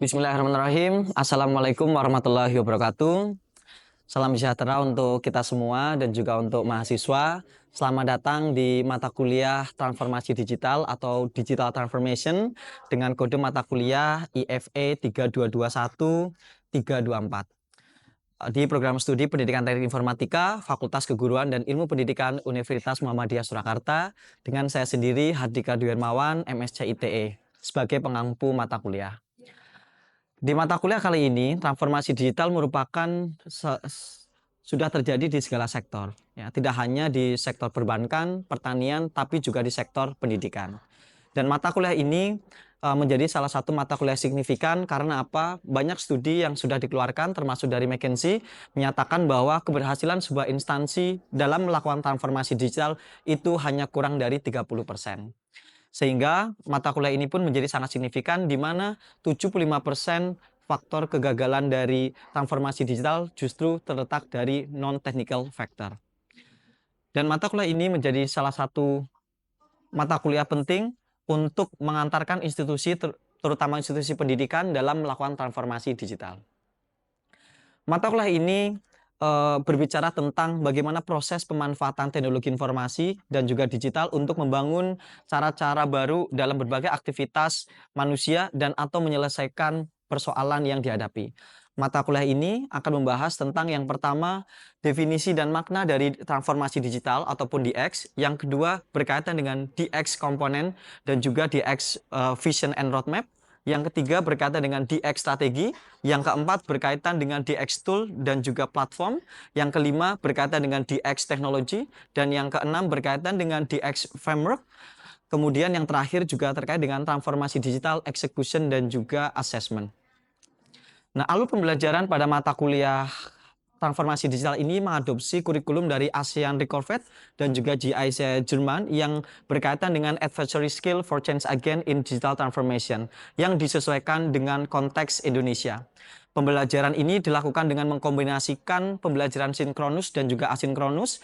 Bismillahirrahmanirrahim. Assalamualaikum warahmatullahi wabarakatuh. Salam sejahtera untuk kita semua dan juga untuk mahasiswa. Selamat datang di mata kuliah Transformasi Digital atau Digital Transformation dengan kode mata kuliah IFE 3221-324 di program studi Pendidikan Teknik Informatika, Fakultas Keguruan dan Ilmu Pendidikan Universitas Muhammadiyah Surakarta dengan saya sendiri Hardika Dwi Hermawan, MSc ITE sebagai pengampu mata kuliah. Di mata kuliah kali ini, transformasi digital merupakan sudah terjadi di segala sektor, ya, tidak hanya di sektor perbankan, pertanian, tapi juga di sektor pendidikan. Dan mata kuliah ini menjadi salah satu mata kuliah signifikan karena apa? Banyak studi yang sudah dikeluarkan termasuk dari McKinsey menyatakan bahwa keberhasilan sebuah instansi dalam melakukan transformasi digital itu hanya kurang dari 30%. Sehingga mata kuliah ini pun menjadi sangat signifikan di mana 75% faktor kegagalan dari transformasi digital justru terletak dari non-technical factor. Dan mata kuliah ini menjadi salah satu mata kuliah penting untuk mengantarkan institusi, terutama institusi pendidikan dalam melakukan transformasi digital. Mata kuliah ini berbicara tentang bagaimana proses pemanfaatan teknologi informasi dan juga digital untuk membangun cara-cara baru dalam berbagai aktivitas manusia dan atau menyelesaikan persoalan yang dihadapi. Mata kuliah ini akan membahas tentang yang pertama, definisi dan makna dari transformasi digital ataupun DX. Yang kedua, berkaitan dengan DX komponen dan juga DX vision and roadmap. Yang ketiga berkaitan dengan DX strategi, yang keempat berkaitan dengan DX tool dan juga platform, yang kelima berkaitan dengan DX teknologi, dan yang keenam berkaitan dengan DX framework. Kemudian yang terakhir juga terkait dengan transformasi digital, execution, dan juga assessment. Nah, alur pembelajaran pada mata kuliah transformasi digital ini mengadopsi kurikulum dari ASEAN Recorded dan juga GIZ Jerman yang berkaitan dengan Advisory Skill for Change Agent in Digital Transformation yang disesuaikan dengan konteks Indonesia. Pembelajaran ini dilakukan dengan mengkombinasikan pembelajaran sinkronus dan juga asinkronus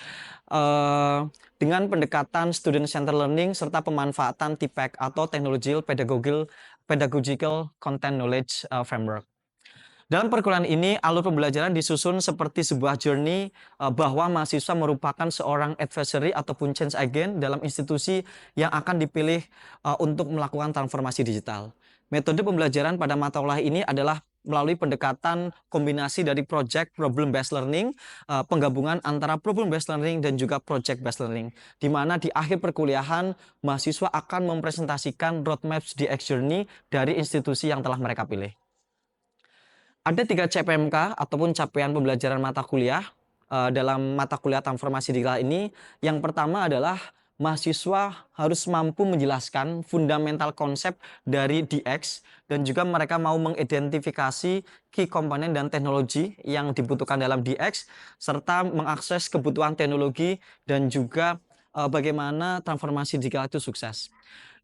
dengan pendekatan Student Centered Learning serta pemanfaatan TPACK atau Technological Pedagogical Content Knowledge Framework. Dalam perkuliahan ini, alur pembelajaran disusun seperti sebuah journey bahwa mahasiswa merupakan seorang advisory ataupun change agent dalam institusi yang akan dipilih untuk melakukan transformasi digital. Metode pembelajaran pada mata kuliah ini adalah melalui pendekatan kombinasi dari project problem based learning, penggabungan antara problem based learning dan juga project based learning, di mana di akhir perkuliahan mahasiswa akan mempresentasikan roadmaps DX journey dari institusi yang telah mereka pilih. Ada 3 CPMK ataupun capaian pembelajaran mata kuliah dalam mata kuliah transformasi digital ini. Yang pertama adalah mahasiswa harus mampu menjelaskan fundamental konsep dari DX dan juga mereka mau mengidentifikasi key komponen dan teknologi yang dibutuhkan dalam DX serta mengakses kebutuhan teknologi dan juga bagaimana transformasi digital itu sukses.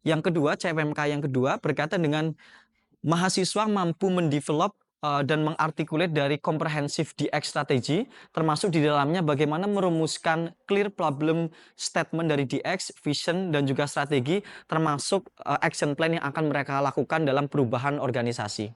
Yang kedua, CPMK yang kedua berkaitan dengan mahasiswa mampu mendevelop dan mengartikulat dari komprehensif DX strategi, termasuk di dalamnya bagaimana merumuskan clear problem statement dari DX, vision, dan juga strategi, termasuk action plan yang akan mereka lakukan dalam perubahan organisasi.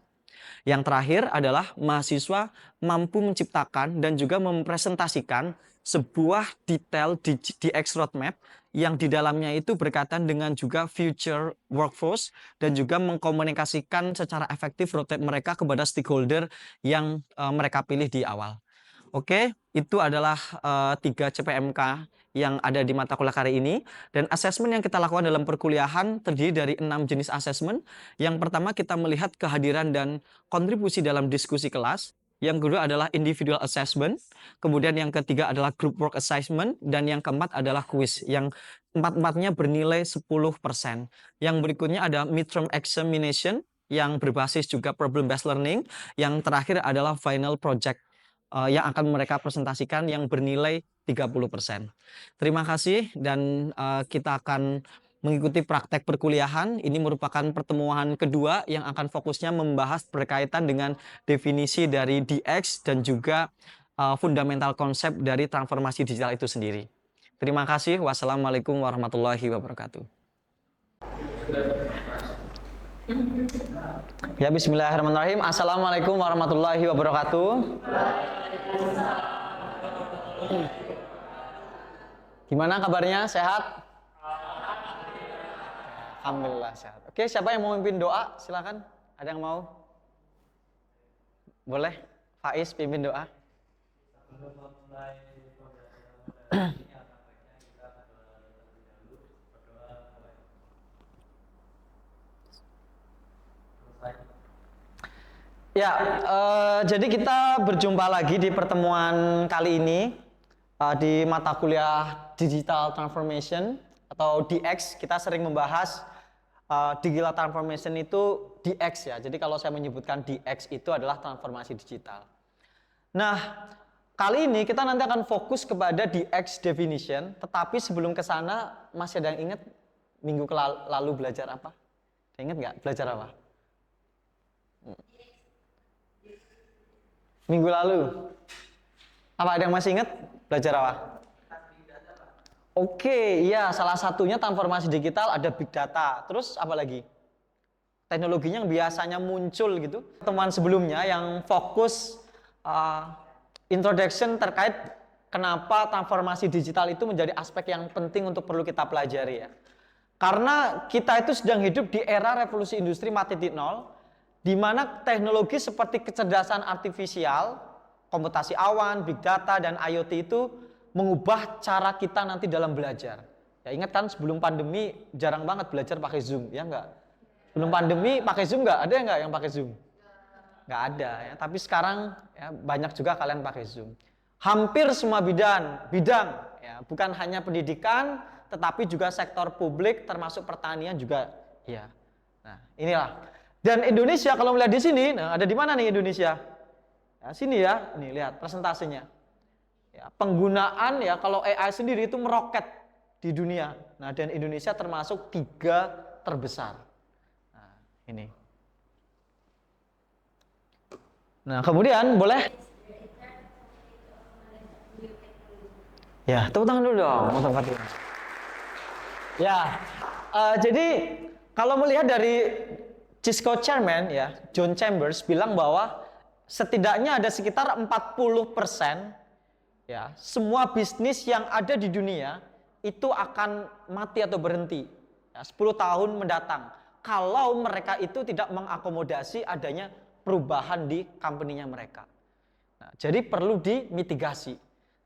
Yang terakhir adalah mahasiswa mampu menciptakan dan juga mempresentasikan sebuah detail DX roadmap yang di dalamnya itu berkaitan dengan juga future workforce dan juga mengkomunikasikan secara efektif roadmap mereka kepada stakeholder yang mereka pilih di awal. Oke, itu adalah 3 CPMK yang ada di mata kuliah kali ini. Dan asesmen yang kita lakukan dalam perkuliahan terdiri dari 6 jenis asesmen. Yang pertama kita melihat kehadiran dan kontribusi dalam diskusi kelas. Yang kedua adalah individual assessment. Kemudian yang ketiga adalah group work assessment. Dan yang keempat adalah quiz. Yang empat-empatnya bernilai 10%. Yang berikutnya ada midterm examination yang berbasis juga problem based learning. Yang terakhir adalah final project yang akan mereka presentasikan yang bernilai 30%. Terima kasih dan kita akan mengikuti praktek perkuliahan. Ini merupakan pertemuan kedua yang akan fokusnya membahas berkaitan dengan definisi dari DX dan juga fundamental konsep dari transformasi digital itu sendiri. Terima kasih. Wassalamualaikum warahmatullahi wabarakatuh. Ya, bismillahirrahmanirrahim. Assalamualaikum warahmatullahi wabarakatuh. Gimana kabarnya? Sehat? Alhamdulillah sehat. Oke, siapa yang mau mimpin doa? Silakan. Ada yang mau? Boleh. Faiz pimpin doa. Ya, jadi kita berjumpa lagi di pertemuan kali ini di mata kuliah Digital Transformation atau DX. Kita sering membahas Digital Transformation itu DX ya. Jadi kalau saya menyebutkan DX itu adalah transformasi digital. Nah, kali ini kita nanti akan fokus kepada DX definition. Tetapi sebelum ke sana, masih ada yang ingat minggu lalu belajar apa? Ingat nggak belajar apa? Minggu lalu. Apa ada yang masih ingat belajar apa? Oke, iya, salah satunya transformasi digital ada big data. Terus apa lagi? Teknologinya yang biasanya muncul gitu. Pertemuan sebelumnya yang fokus introduction terkait kenapa transformasi digital itu menjadi aspek yang penting untuk perlu kita pelajari ya. Karena kita itu sedang hidup di era revolusi industri 4.0, di mana teknologi seperti kecerdasan artifisial, komputasi awan, big data, dan IoT itu mengubah cara kita nanti dalam belajar. Ya ingat kan sebelum pandemi jarang banget belajar pakai Zoom, ya enggak? Sebelum pandemi pakai Zoom enggak? Ada enggak yang pakai Zoom? Enggak ada ya, tapi sekarang ya, banyak juga kalian pakai Zoom. Hampir semua bidang ya, bukan hanya pendidikan, tetapi juga sektor publik termasuk pertanian juga ya. Nah, inilah. Dan Indonesia kalau melihat di sini, nah ada di mana nih Indonesia? Ya, sini ya, nih lihat presentasinya. Ya, penggunaan ya kalau AI sendiri itu meroket di dunia. Nah, dan Indonesia termasuk 3 terbesar. Nah, ini. Nah, kemudian boleh? Ya, tepuk tangan dulu dong. Ya, jadi kalau melihat dari Cisco Chairman ya, John Chambers bilang bahwa setidaknya ada sekitar 40% ya, semua bisnis yang ada di dunia itu akan mati atau berhenti ya, 10 tahun mendatang kalau mereka itu tidak mengakomodasi adanya perubahan di company-nya mereka. Nah, jadi perlu dimitigasi.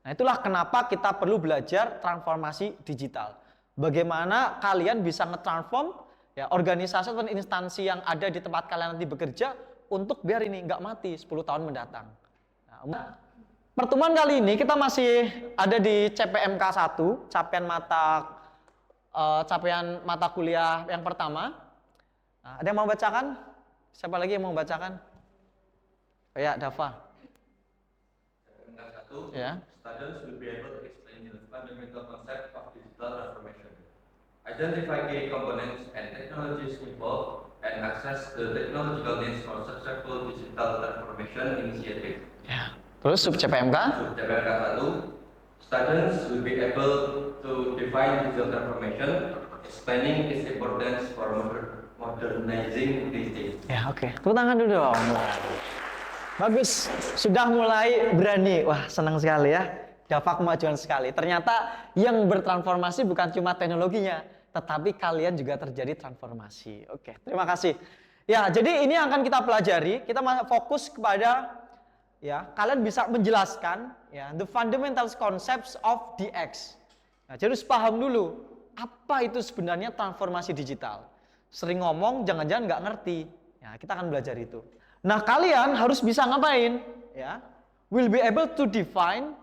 Nah, itulah kenapa kita perlu belajar transformasi digital. Bagaimana kalian bisa nge-transform ya, organisasi atau instansi yang ada di tempat kalian nanti bekerja untuk biar ini nggak mati 10 tahun mendatang. Nah, pertemuan kali ini kita masih ada di CPMK 1, capaian mata kuliah yang pertama. Nah, ada yang mau bacakan? Siapa lagi yang mau bacakan? Oh ya, Dava. CPMK 1, Ya. students will be able to explain the fundamental concept of digital transformation. Identify key components and technologies involved and access the technological needs for successful digital transformation initiative. Ya. Terus sub CPMK? Sub CPMK 1, students will be able to define digital transformation, explaining its importance for modernizing existing. Ya, oke. Tepuk tangan dulu dong. Bagus, sudah mulai berani. Wah, senang sekali ya. Dapat kemajuan sekali. Ternyata yang bertransformasi bukan cuma teknologinya, tetapi kalian juga terjadi transformasi. Oke, terima kasih. Ya, jadi ini yang akan kita pelajari. Kita fokus kepada ya, kalian bisa menjelaskan ya the fundamental concepts of DX. Nah, jadi harus paham dulu apa itu sebenarnya transformasi digital. Sering ngomong, jangan-jangan nggak ngerti. Ya, kita akan belajar itu. Nah, kalian harus bisa ngapain? Ya, will be able to define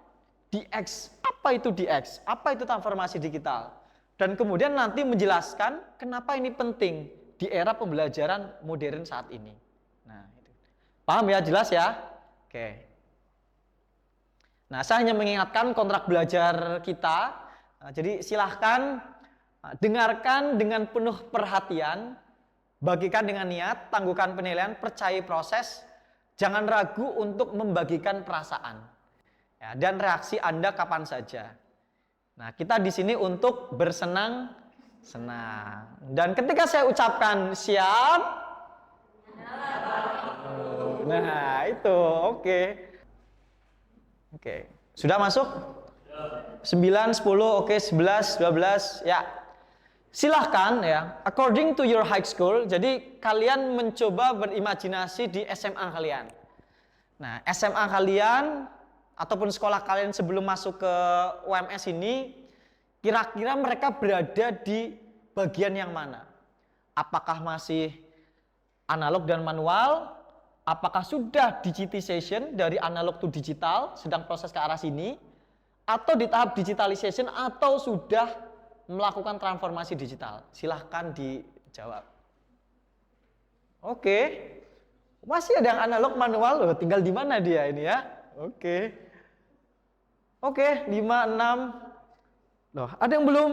DX. Apa itu DX? Apa itu transformasi digital? Dan kemudian nanti menjelaskan kenapa ini penting di era pembelajaran modern saat ini. Nah, itu. Paham ya? Jelas ya? Oke. Nah, saya hanya mengingatkan kontrak belajar kita. Nah, jadi silahkan dengarkan dengan penuh perhatian, bagikan dengan niat, tangguhkan penilaian, percayai proses, jangan ragu untuk membagikan perasaan. Ya, dan reaksi Anda kapan saja. Nah, kita di sini untuk bersenang-senang. Dan ketika saya ucapkan siap, Nah, itu oke. Oke. Sudah masuk? 9, 10, oke, 11, 12, ya. Silahkan ya, according to your high school, jadi kalian mencoba berimajinasi di SMA kalian. Nah, SMA kalian ataupun sekolah kalian sebelum masuk ke UMS ini, kira-kira mereka berada di bagian yang mana? Apakah masih analog dan manual? Apakah sudah digitization dari analog to digital, sedang proses ke arah sini? Atau di tahap digitalization atau sudah melakukan transformasi digital? Silahkan dijawab. Oke. Masih ada yang analog manual loh, tinggal di mana dia ini ya? Oke. Oke, 5, 6. Loh, ada yang belum?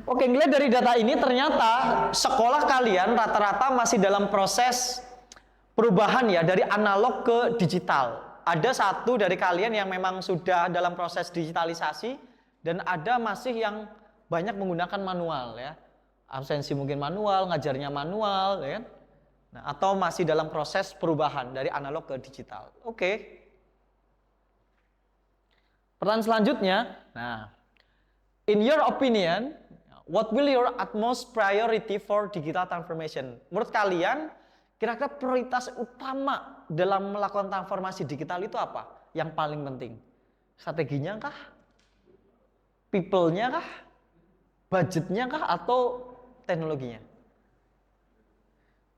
Oke, ngelihat dari data ini ternyata sekolah kalian rata-rata masih dalam proses perubahan ya dari analog ke digital. Ada satu dari kalian yang memang sudah dalam proses digitalisasi dan ada masih yang banyak menggunakan manual ya. Absensi mungkin manual, ngajarnya manual ya kan. Nah, atau masih dalam proses perubahan dari analog ke digital. Oke. Pertanyaan selanjutnya, nah, in your opinion, what will your utmost priority for digital transformation? Menurut kalian, kira-kira prioritas utama dalam melakukan transformasi digital itu apa? Yang paling penting? Strateginya kah? People-nya kah? Budgetnya kah? Atau teknologinya?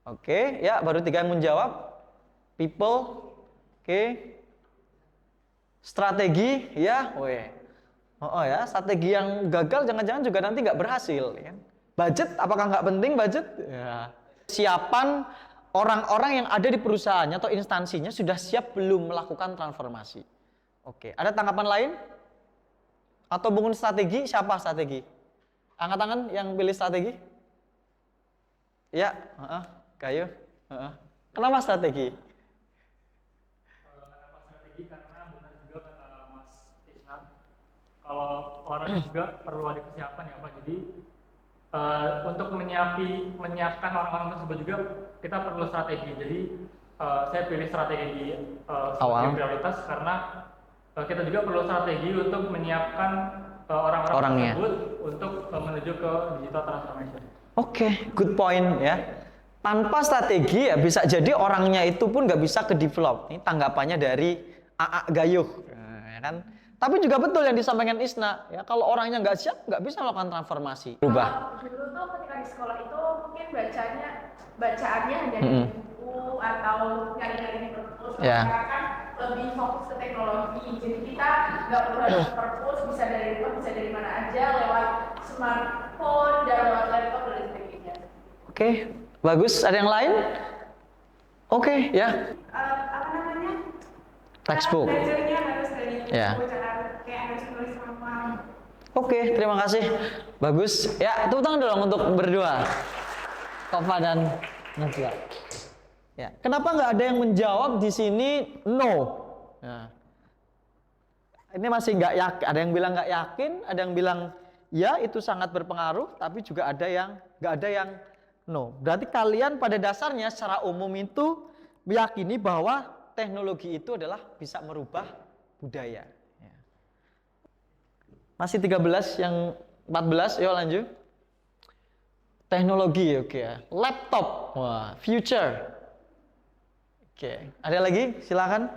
Oke, ya baru 3 yang menjawab. People, oke. Strategi, ya, oh ya, strategi yang gagal jangan-jangan juga nanti nggak berhasil, ya kan? Budget, apakah nggak penting budget? Ya. Siapan orang-orang yang ada di perusahaannya atau instansinya sudah siap belum melakukan transformasi? Oke, ada tanggapan lain? Atau bangun strategi? Siapa strategi? Angkat tangan yang pilih strategi? Ya, Kayu. Kenapa strategi? Kenapa strategi? Karena benar juga kata Mas Isnan, kalau orang juga perlu ada kesiapan ya Pak. Jadi untuk menyiapkan orang-orang tersebut juga kita perlu strategi. Jadi saya pilih strategi sebagai prioritas karena kita juga perlu strategi untuk menyiapkan orang-orang tersebut untuk menuju ke digital transformation. Oke, good point ya. Tanpa strategi ya bisa jadi orangnya itu pun nggak bisa ke develop. Ini tanggapannya dari AA Gayuh, ya kan? Tapi juga betul yang disampaikan Isna, ya kalau orangnya nggak siap nggak bisa melakukan transformasi. Berubah. Dulu tuh ketika di sekolah itu mungkin bacaannya hanya di buku atau nyari-nyari di perpus. Sekarang kan lebih fokus ke teknologi, jadi kita nggak perlu ada perpus, bisa dari rumah, bisa dari mana aja lewat smartphone dan lewat laptop dan sebagainya. Oke, bagus. Ada yang lain? Oke, ya. Apa namanya? Textbook. Belajarnya harus dari Ya. bacaan kayak harus nulis manual. Oke, terima kasih. Bagus. Ya, tepuk tangan dong untuk berdua. Kova dan Najwa. Ya, kenapa nggak ada yang menjawab di sini no? Nah, ini masih nggak yakin. Ada yang bilang nggak yakin, ada yang bilang ya itu sangat berpengaruh, tapi juga ada yang nggak ada yang no. Berarti kalian pada dasarnya secara umum itu meyakini bahwa teknologi itu adalah bisa merubah budaya. Ya. Masih 13, yang 14, yuk lanjut. Teknologi, oke ya. Laptop, wah, future. Oke, ada lagi? Silakan.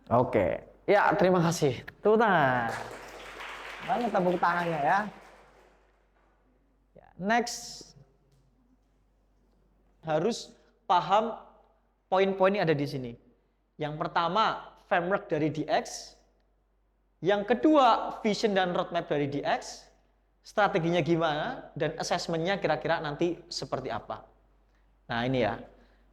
Oke, ya terima kasih. Tepuk tangan. Banyak tepuk tangannya ya. Next, harus paham poin-poin yang ada di sini. Yang pertama, framework dari DX. Yang kedua, vision dan roadmap dari DX. Strateginya gimana dan assessment-nya kira-kira nanti seperti apa. Nah, ini ya.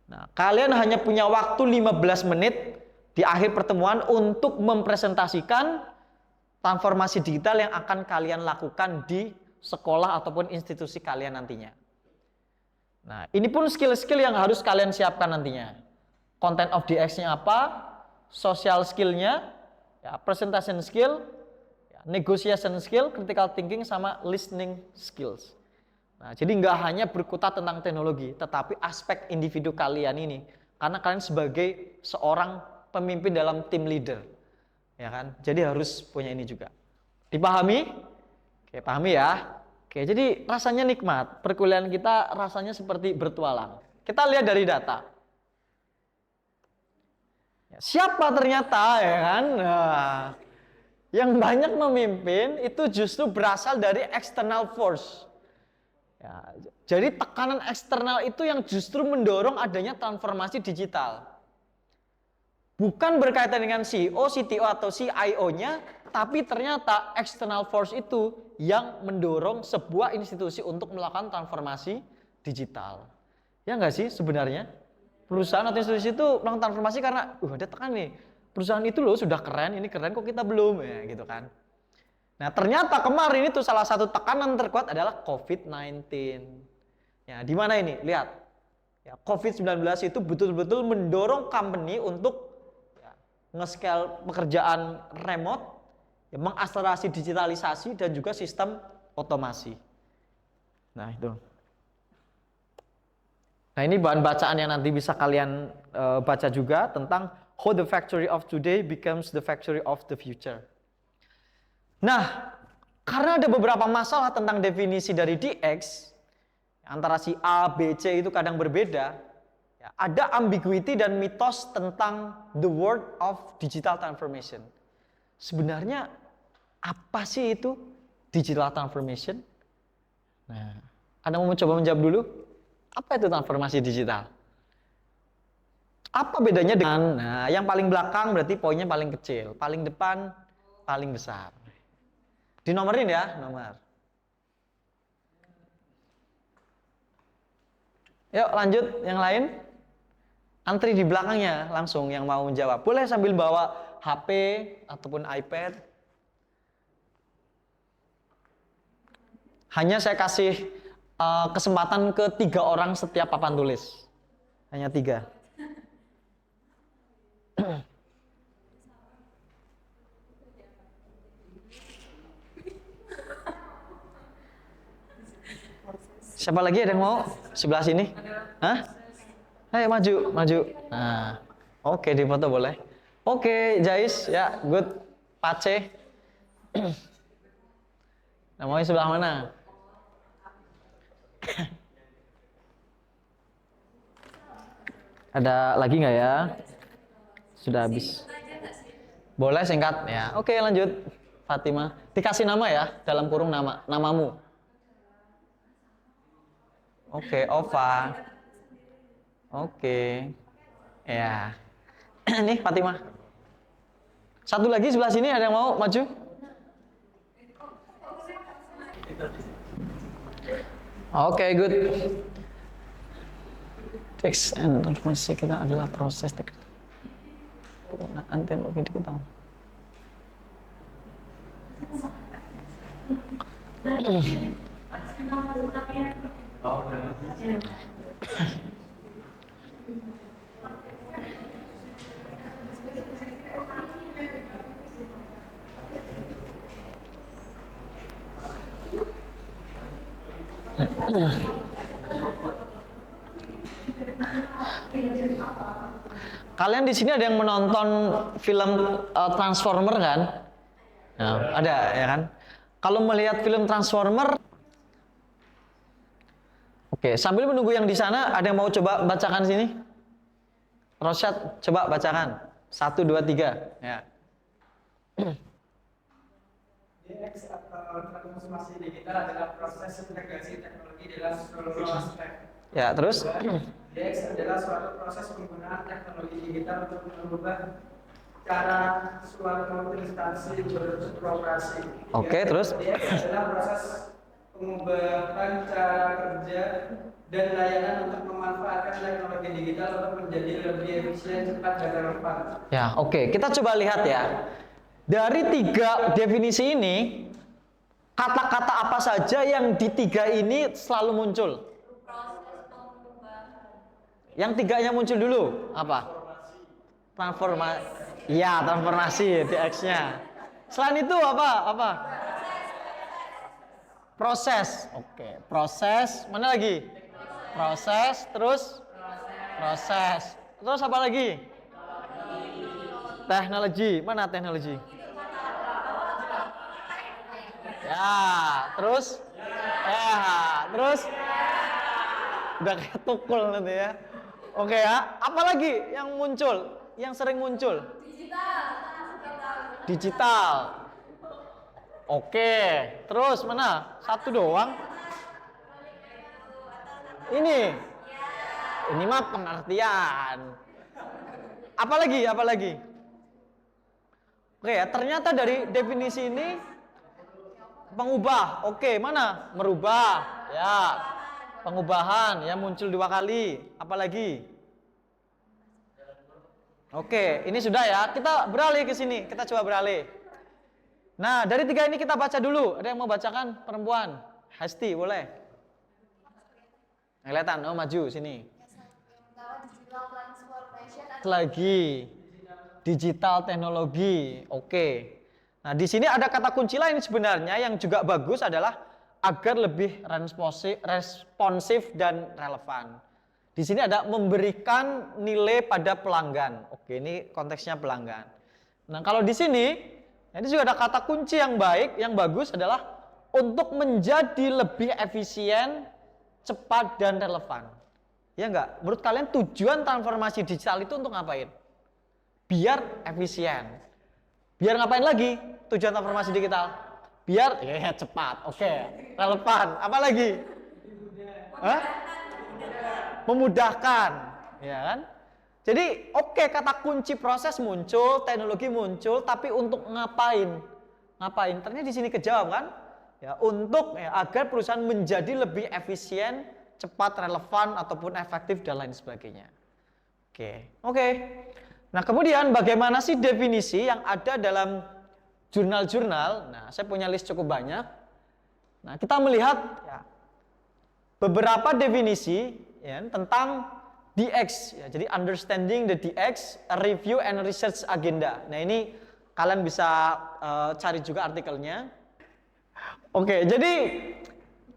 Nah, kalian hanya punya waktu 15 menit di akhir pertemuan untuk mempresentasikan transformasi digital yang akan kalian lakukan di sekolah ataupun institusi kalian nantinya. Nah, ini pun skill-skill yang harus kalian siapkan nantinya. Content of DX-nya apa? Social skill-nya, ya, presentation skill, ya, negotiation skill, critical thinking, sama listening skills. Nah, jadi nggak hanya berkutat tentang teknologi, tetapi aspek individu kalian ini. Karena kalian sebagai seorang pemimpin dalam tim leader, ya kan? Jadi harus punya ini juga. Dipahami? Oke, pahami ya. Oke, jadi rasanya nikmat. Perkuliahan kita rasanya seperti bertualang. Kita lihat dari data. Siapa ternyata, ya kan? Nah, yang banyak memimpin itu justru berasal dari external force. Ya, jadi tekanan eksternal itu yang justru mendorong adanya transformasi digital. Bukan berkaitan dengan CEO, CTO atau CIO-nya, tapi ternyata external force itu yang mendorong sebuah institusi untuk melakukan transformasi digital. Ya nggak sih sebenarnya? Perusahaan atau institusi itu melakukan transformasi karena ada tekan nih. Perusahaan itu loh sudah keren, ini keren kok kita belum, ya gitu kan. Nah, ternyata kemarin itu salah satu tekanan terkuat adalah COVID-19. Ya, di mana ini? Lihat. Ya, COVID-19 itu betul-betul mendorong company untuk nge-scale pekerjaan remote, ya, mengakselerasi digitalisasi dan juga sistem otomasi. Nah, itu. Nah, ini bahan bacaan yang nanti bisa kalian baca juga tentang how the factory of today becomes the factory of the future. Nah, karena ada beberapa masalah tentang definisi dari DX, antara si A, B, C itu kadang berbeda, ya, ada ambiguity dan mitos tentang the word of digital transformation. Sebenarnya apa sih itu digital transformation? Nah, Anda mau coba menjawab dulu? Apa itu transformasi digital? Apa bedanya dengan, yang paling belakang berarti poinnya paling kecil, paling depan paling besar. Dinomorin ya, nomor. Yuk lanjut, yang lain. Antri di belakangnya langsung yang mau jawab. Boleh sambil bawa HP ataupun iPad. Hanya saya kasih kesempatan ke 3 orang setiap papan tulis. Hanya 3. Siapa lagi ada yang mau? Sebelah sini? Hah? Ayo maju, maju. Nah, oke, di foto boleh. Oke, Jais, ya, good. Pace. Nah, mau sebelah mana? Ada lagi nggak ya? Sudah habis. Boleh singkat ya. Oke, lanjut. Fatima, dikasih nama ya, dalam kurung nama, namamu. Oke, Ova. Oke. Ya. Nih Fatima. Satu lagi sebelah sini ada yang mau maju? Oke, good. Teks and transformasi kita adalah proses penggunaan teknologi digital. Kalian di sini ada yang menonton film Transformer kan? Nah, ada ya kan? Kalau melihat film Transformer, oke, sambil menunggu yang di sana, ada yang mau coba bacakan sini? Rosyad, coba bacakan. 1, 2, 3. Ya. DX atau transformasi digital adalah proses integrasi teknologi dalam seluruh aspek. Ya, terus? DX adalah suatu proses penggunaan teknologi digital untuk mengubah cara suatu instansi beroperasi. Oke, terus? DX adalah proses pengubahan cara kerja dan layanan untuk memanfaatkan teknologi digital untuk menjadi lebih efisien, cepat, dan relevan. Ya, oke. Kita coba lihat ya. Dari 3 definisi ini, kata-kata apa saja yang di 3 ini selalu muncul? Yang 3-nya muncul dulu, apa? Transformasi. Iya, transformasi, DX-nya. Selain itu apa? Proses. Oke, proses. Mana lagi? Proses, terus proses. Terus apa lagi? Teknologi. Mana teknologi? Ya, terus terus udah kayak tukul nanti ya. Oke ya, apa lagi yang muncul? Yang sering muncul? Digital. Oke, terus mana? Satu doang. Ini mah pengertian. Apa lagi? Apa lagi? Oke ya, ternyata dari definisi ini pengubah. Oke, mana? Merubah. Ya. Pengubahan ya muncul 2 kali. Apa lagi? Oke, ini sudah ya. Kita beralih ke sini. Kita coba beralih. Nah, dari 3 ini kita baca dulu. Ada yang mau bacakan? Perempuan. Hesti, boleh. Kelihatan, oh maju sini. Lagi digital teknologi. Oke. Nah, di sini ada kata kunci lain sebenarnya yang juga bagus adalah agar lebih responsif dan relevan. Di sini ada memberikan nilai pada pelanggan. Oke, ini konteksnya pelanggan. Nah, kalau di sini ini juga ada kata kunci yang baik, yang bagus adalah untuk menjadi lebih efisien, cepat dan relevan. Ya enggak? Menurut kalian tujuan transformasi digital itu untuk ngapain? Biar efisien. Biar ngapain lagi tujuan transformasi digital? Biar ya cepat. Oke. Relevan. Apa lagi? Hah? Memudahkan. Ya kan? Jadi oke, kata kunci proses muncul, teknologi muncul, tapi untuk ngapain? Ngapain? Ternyata di sini kejawab kan? Ya, untuk agar perusahaan menjadi lebih efisien, cepat, relevan ataupun efektif dan lain sebagainya. Oke. Nah, kemudian bagaimana sih definisi yang ada dalam jurnal-jurnal? Nah, saya punya list cukup banyak. Nah, kita melihat ya, beberapa definisi ya, tentang DX. Ya, jadi understanding the DX, a review and research agenda. Nah, ini kalian bisa cari juga artikelnya. Oke, jadi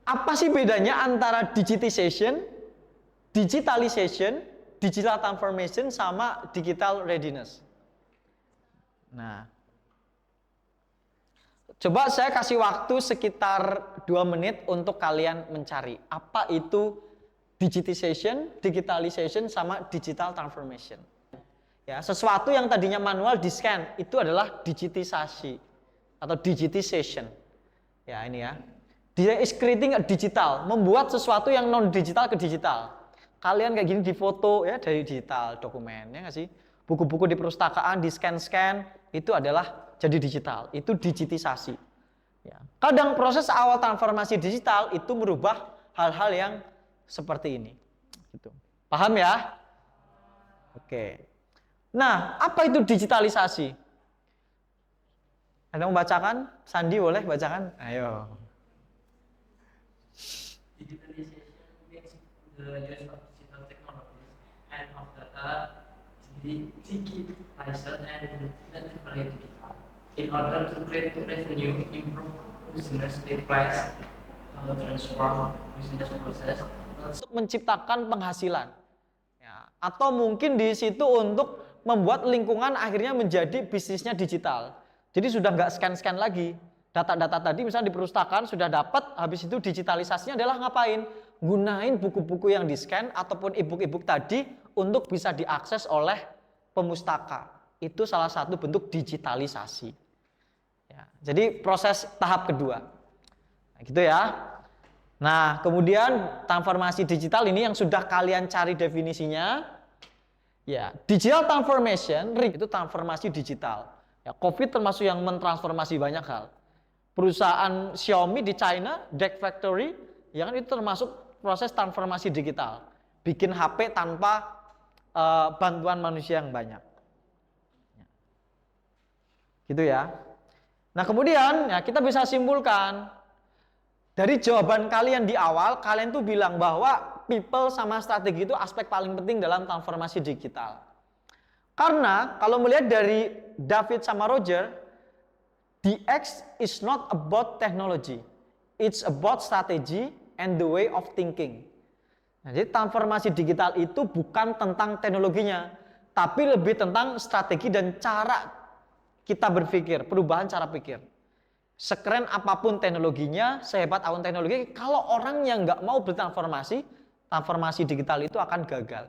apa sih bedanya antara digitization, digitalization, digital transformation sama digital readiness? Nah, coba saya kasih waktu sekitar 2 menit untuk kalian mencari apa itu digitization, digitalization sama digital transformation. Ya, sesuatu yang tadinya manual di scan itu adalah digitisasi atau digitization. Ya, ini ya. Dia is creating a digital, membuat sesuatu yang non digital ke digital. Kalian kayak gini di foto ya dari digital dokumen, ya nggak sih? Buku-buku di perpustakaan di scan itu adalah jadi digital, itu digitisasi. Ya. Kadang proses awal transformasi digital itu merubah hal-hal yang seperti ini. Gitu. Paham ya? Oke. Nah, apa itu digitalisasi? Ada yang mau bacakan? Sandi boleh bacakan? Ayo. Digitalization means the use of digital technologies and of data digitized and digital in order to create revenue, improve business replies, transform business process. Untuk menciptakan penghasilan, ya, atau mungkin di situ untuk membuat lingkungan akhirnya menjadi bisnisnya digital. Jadi sudah nggak scan lagi. Data-data tadi misalnya di perpustakaan sudah dapat, habis itu digitalisasinya adalah ngapain? Gunain buku-buku yang di-scan ataupun e-book tadi untuk bisa diakses oleh pemustaka. Itu salah satu bentuk digitalisasi. Ya, jadi proses tahap kedua. Nah, gitu ya. Nah, kemudian transformasi digital ini yang sudah kalian cari definisinya. Ya, digital transformation itu transformasi digital. Ya, COVID termasuk yang mentransformasi banyak hal. Perusahaan Xiaomi di China, DEC Factory, ya kan itu termasuk proses transformasi digital. Bikin HP tanpa bantuan manusia yang banyak. Gitu ya. Nah, kemudian ya kita bisa simpulkan dari jawaban kalian di awal, kalian tuh bilang bahwa people sama strategi itu aspek paling penting dalam transformasi digital. Karena kalau melihat dari David sama Roger, DX is not about technology, it's about strategy and the way of thinking. Nah, jadi transformasi digital itu bukan tentang teknologinya, tapi lebih tentang strategi dan cara kita berpikir, perubahan cara pikir. Sekeren apapun teknologinya, sehebat apapun teknologi, kalau orang yang nggak mau bertransformasi, transformasi digital itu akan gagal.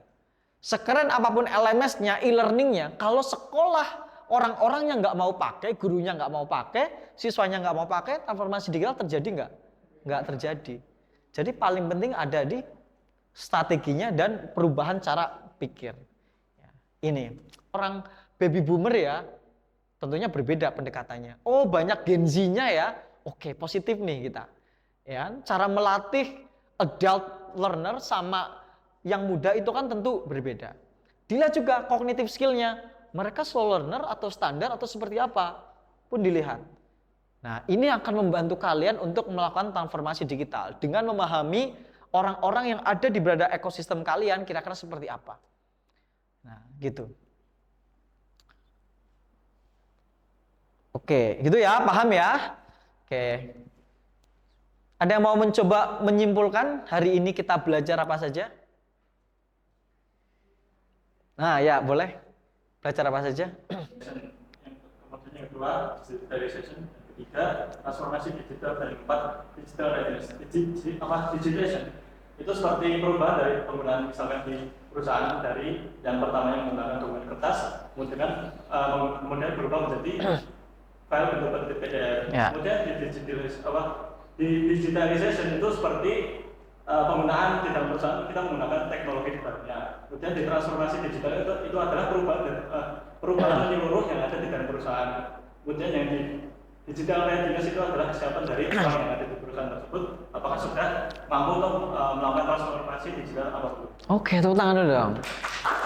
Sekeren apapun LMS-nya, e-learning-nya, kalau sekolah orang-orang yang nggak mau pakai, gurunya nggak mau pakai, siswanya nggak mau pakai, transformasi digital terjadi nggak? Nggak terjadi. Jadi paling penting ada di strateginya dan perubahan cara pikir. Ini orang baby boomer ya, tentunya berbeda pendekatannya. Oh, banyak Gen Z-nya ya. Oke, positif nih kita. Ya, cara melatih adult learner sama yang muda itu kan tentu berbeda. Dilihat juga cognitive skill-nya. Mereka slow learner atau standar atau seperti apa pun dilihat. Nah, ini akan membantu kalian untuk melakukan transformasi digital dengan memahami orang-orang yang ada di berada ekosistem kalian kira-kira seperti apa. Nah, gitu. Oke, gitu ya, paham ya? Oke. Ada yang mau mencoba menyimpulkan hari ini kita belajar apa saja? Nah, ya, boleh. Belajar apa saja? Kemudian yang kedua, digitalization. Ketiga, transformasi digital. Dan keempat, digital readiness. Digitalization itu seperti perubahan dari penggunaan misalkan di perusahaan dari yang pertama yang menggunakan dokumen kertas, kemudian berubah menjadi file bentuk PDF. Ya. Kemudian di digitalization itu seperti penggunaan di dalam perusahaan kita menggunakan teknologi barunya. Kemudian di transformasi digital itu adalah perubahan menyeluruh yang ada di dalam perusahaan. Kemudian yang di digital readiness itu adalah kesiapan dari orang yang ada di perusahaan tersebut, apakah sudah mampu untuk melakukan transformasi digital apapun. Oke, tepuk tangan dulu dong.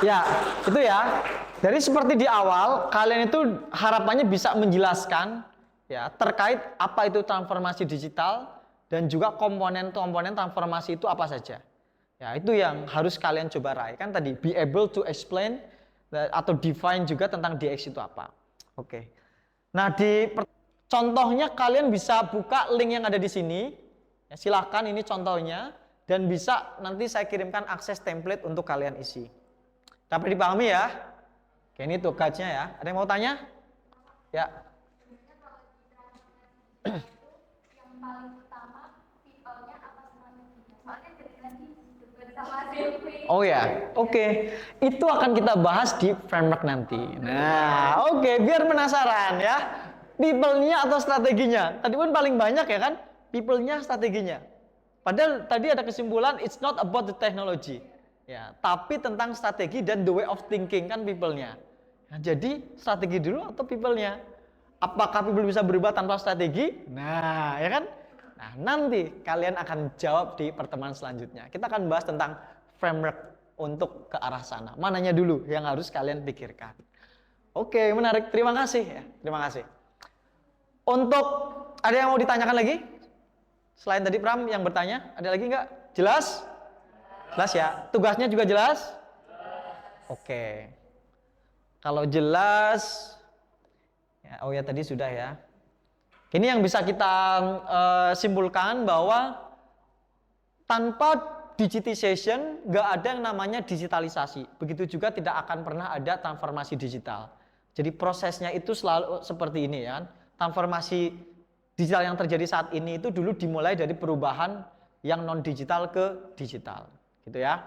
Ya, itu ya. Jadi seperti di awal, kalian itu harapannya bisa menjelaskan ya terkait apa itu transformasi digital dan juga komponen-komponen transformasi itu apa saja. Ya, itu yang harus kalian coba raih. Kan tadi be able to explain atau define juga tentang DX itu apa. Oke. Nah, contohnya kalian bisa buka link yang ada di sini. Ya, silahkan ini contohnya dan bisa nanti saya kirimkan akses template untuk kalian isi. Dapat dipahami ya? Oke, ini tugasnya ya. Ada yang mau tanya? Ya. Yang paling utama people-nya apa strateginya? Soalnya dari tadi bersama Silvi. Oh ya, oke. Itu akan kita bahas di framework nanti. Nah, oke, biar penasaran ya. People-nya atau strateginya? Tadi pun paling banyak ya kan? People-nya, strateginya. Padahal tadi ada kesimpulan it's not about the technology. Ya, tapi tentang strategi dan the way of thinking kan people-nya. Nah, jadi strategi dulu atau people-nya? Apakah people bisa berubah tanpa strategi? Nah, ya kan? Nah, nanti kalian akan jawab di pertemuan selanjutnya. Kita akan bahas tentang framework untuk ke arah sana. Mananya dulu yang harus kalian pikirkan. Oke, menarik. Terima kasih ya. Terima kasih. Untuk ada yang mau ditanyakan lagi? Selain tadi Pram yang bertanya, ada lagi nggak? Jelas? Jelas ya? Tugasnya juga jelas? Oke. Kalau jelas, ya, oh ya tadi sudah ya. Ini yang bisa kita simpulkan bahwa tanpa digitization nggak ada yang namanya digitalisasi. Begitu juga tidak akan pernah ada transformasi digital. Jadi prosesnya itu selalu seperti ini ya. Transformasi digital yang terjadi saat ini itu dulu dimulai dari perubahan yang non digital ke digital, gitu ya.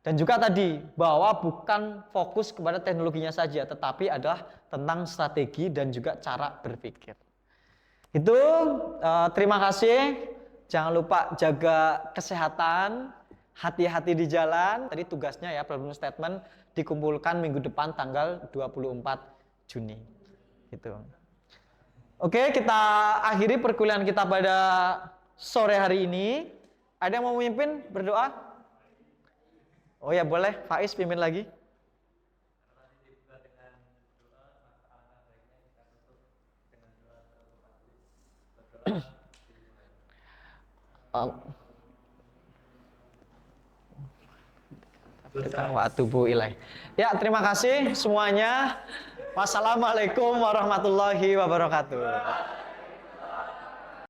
Dan juga tadi bahwa bukan fokus kepada teknologinya saja, tetapi adalah tentang strategi dan juga cara berpikir. Itu terima kasih. Jangan lupa jaga kesehatan, hati-hati di jalan. Tadi tugasnya ya problem statement dikumpulkan minggu depan tanggal 24 Juni. Gitu. Oke, kita akhiri perkuliahan kita pada sore hari ini. Ada yang mau memimpin berdoa? Oh ya boleh, Faiz pimpin lagi. Ya, terima kasih semuanya. Wassalamualaikum warahmatullahi wabarakatuh.